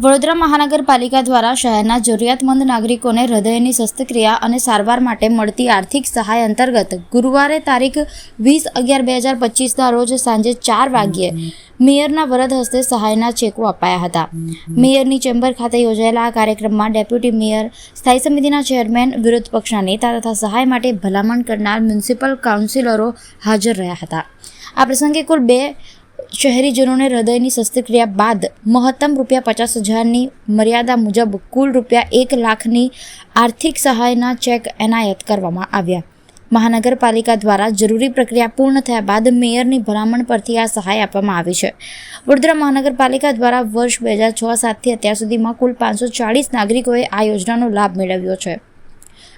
વડોદરા મહાનગરપાલિકા દ્વારા શહેરના જરૂરિયાતમંદ નાગરિકોને હૃદયની શસ્ત્રક્રિયા અને સારવાર માટે મળતી આર્થિક સહાય અંતર્ગત ગુરુવારે તારીખ 20/11/2025ના રોજ સાંજે 4 વાગ્યે મેયરના વરદ હસ્તે સહાયના ચેકો અપાયા હતા। મેયરની ચેમ્બર ખાતે યોજાયેલા આ કાર્યક્રમમાં ડેપ્યુટી મેયર, સ્થાયી સમિતિના ચેરમેન, વિરોધ પક્ષના નેતા તથા સહાય માટે ભલામણ કરનાર મ્યુનિસિપલ કાઉન્સિલરો હાજર રહ્યા હતા। આ પ્રસંગે કુલ 2 શહેરીજનોને હૃદયની શસ્ત્રક્રિયા બાદ મહત્તમ ₹50,000ની મર્યાદા મુજબ કુલ ₹1 લાખની આર્થિક સહાયના ચેક એનાયત કરવામાં આવ્યા। મહાનગરપાલિકા દ્વારા જરૂરી પ્રક્રિયા પૂર્ણ થયા બાદ મેયરની ભલામણ પરથી આ સહાય આપવામાં આવી છે। વડોદરા મહાનગરપાલિકા દ્વારા વર્ષ 2006-07થી અત્યાર સુધીમાં કુલ 540 નાગરિકોએ આ યોજનાનો લાભ મેળવ્યો છે।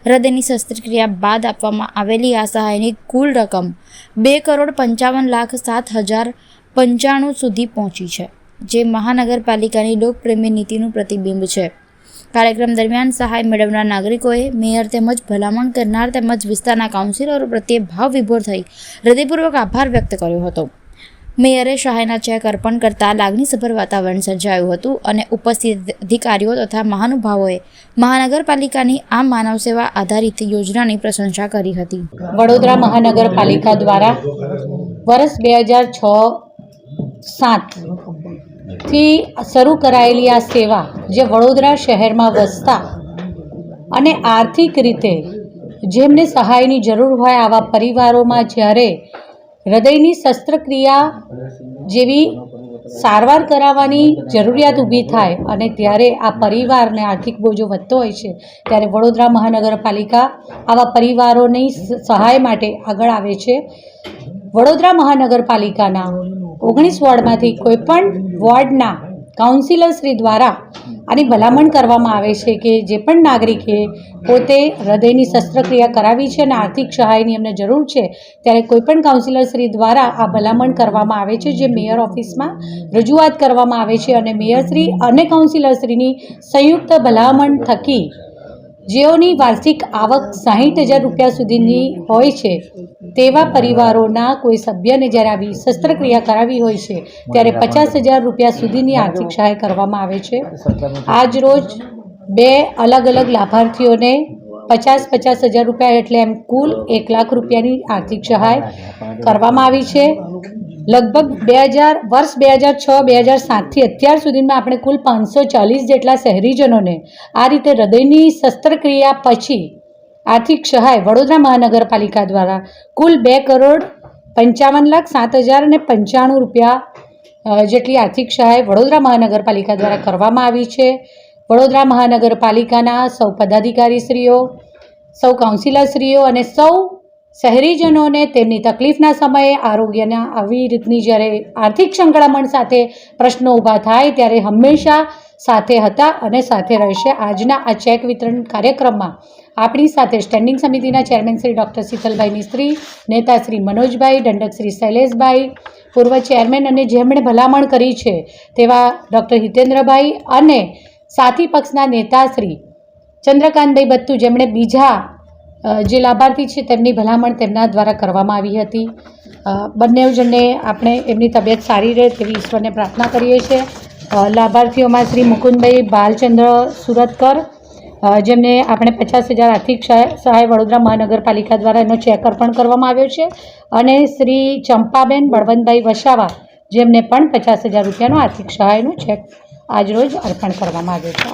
હૃદયની શસ્ત્રક્રિયા બાદ આપવામાં આવેલી આ સહાયની કુલ રકમ ₹2,55,07,095 સુધી પહોંચી છે, જે મહાનગરપાલિકાની લોકપ્રેમી નીતિનું પ્રતિબિંબ છે। કાર્યક્રમ દરમિયાન સહાય મેળવનાર નાગરિકોએ મેયર તેમજ ભલામણ કરનાર તેમજ વિસ્તારના કાઉન્સિલરો પ્રત્યે ભાવવિભોર થઈ હૃદયપૂર્વક આભાર વ્યક્ત કર્યો હતો। મેયરે સહાયના ચેક અર્પણ કરતા લાગણીસભર વાતાવરણ સર્જાયું હતું અને ઉપસ્થિત અધિકારીઓ તથા મહાનુભાવોએ મહાનગરપાલિકાની આ માનવ સેવા આધારિત યોજનાની પ્રશંસા કરી હતી। વડોદરા મહાનગરપાલિકા દ્વારા વર્ષ 2006-07થી શરૂ કરાયેલી આ સેવા, જે વડોદરા શહેરમાં વસતા અને આર્થિક રીતે જેમને સહાયની જરૂર હોય આવા પરિવારોમાં જ્યારે હૃદયની શસ્ત્રક્રિયા જેવી સારવાર કરાવવાની જરૂરિયાત ઊભી થાય અને ત્યારે આ પરિવારને આર્થિક બોજો વધતો હોય છે, ત્યારે વડોદરા મહાનગરપાલિકા આવા પરિવારોની સહાય માટે આગળ આવે છે। વડોદરા મહાનગરપાલિકાના 19 વોર્ડમાંથી કોઈપણ વોર્ડના કાઉન્સિલરશ્રી દ્વારા આની ભલામણ કરવામાં આવે છે કે જે પણ નાગરિકે પોતે હૃદયની શસ્ત્રક્રિયા કરાવી છે અને આર્થિક સહાયની એમને જરૂર છે, ત્યારે કોઈપણ કાઉન્સિલરશ્રી દ્વારા આ ભલામણ કરવામાં આવે છે, જે મેયર ઓફિસમાં રજૂઆત કરવામાં આવે છે અને મેયરશ્રી અને કાઉન્સિલરશ્રીની સંયુક્ત ભલામણ થકી જેઓની વાર્ષિક આવક ₹60,000 સુધીની હોય છે તેવા પરિવારોના કોઈ સભ્યને જ્યારે આવી શસ્ત્રક્રિયા કરાવી હોય છે ત્યારે ₹50,000 સુધીની આર્થિક સહાય કરવામાં આવે છે। આજ રોજ 2 અલગ અલગ લાભાર્થીઓને ₹50,000 એટલે એમ કુલ ₹1 લાખની આર્થિક સહાય કરવામાં આવી છે। લગભગ વર્ષ 2006-2007થી અત્યાર સુધીમાં આપણે કુલ 540 જેટલા શહેરીજનોને આ રીતે હૃદયની શસ્ત્રક્રિયા પછી આર્થિક સહાય વડોદરા મહાનગરપાલિકા દ્વારા કુલ ₹2,55,07,095 જેટલી આર્થિક સહાય વડોદરા મહાનગરપાલિકા દ્વારા કરવામાં આવી છે। વડોદરા મહાનગરપાલિકાના સૌ પદાધિકારીશ્રીઓ, સૌ કાઉન્સિલરશ્રીઓ અને સૌ શહેરીજનોને તેમની તકલીફના સમયે આરોગ્યના આવી રીતની જ્યારે આર્થિક સંકળામણ સાથે પ્રશ્નો ઊભા થાય ત્યારે હંમેશા સાથે હતા અને સાથે રહેશે। આજના આ ચેક વિતરણ કાર્યક્રમમાં આપણી સાથે સ્ટેન્ડિંગ સમિતિના ચેરમેન શ્રી ડૉક્ટર શીતલભાઈ મિસ્ત્રી, નેતા શ્રી મનોજભાઈ, દંડક શ્રી શૈલેષભાઈ, પૂર્વ ચેરમેન અને જેમણે ભલામણ કરી છે તેવા ડૉક્ટર હિતેન્દ્રભાઈ અને સાથી પક્ષના નેતા શ્રી ચંદ્રકાંતભાઈ બત્તુ, જેમણે બીજા જે લાભાર્થી છે તેમની ભલામણ તેમના દ્વારા કરવામાં આવી હતી। બંને જણને આપણે એમની તબિયત સારી રહે તેવી ઈશ્વરને પ્રાર્થના કરીએ છીએ। લાભાર્થીઓમાં શ્રી મુકુંદભાઈ બાલચંદ્ર સુરતકર, જેમને આપણે 50,000 આર્થિક સહાય વડોદરા મહાનગરપાલિકા દ્વારા એનો ચેક અર્પણ કરવામાં આવ્યો છે અને શ્રી ચંપાબેન બળવંતભાઈ વસાવા, જેમને પણ ₹50,000નો આર્થિક સહાયનો ચેક આજરોજ અર્પણ કરવામાં આવ્યો છે।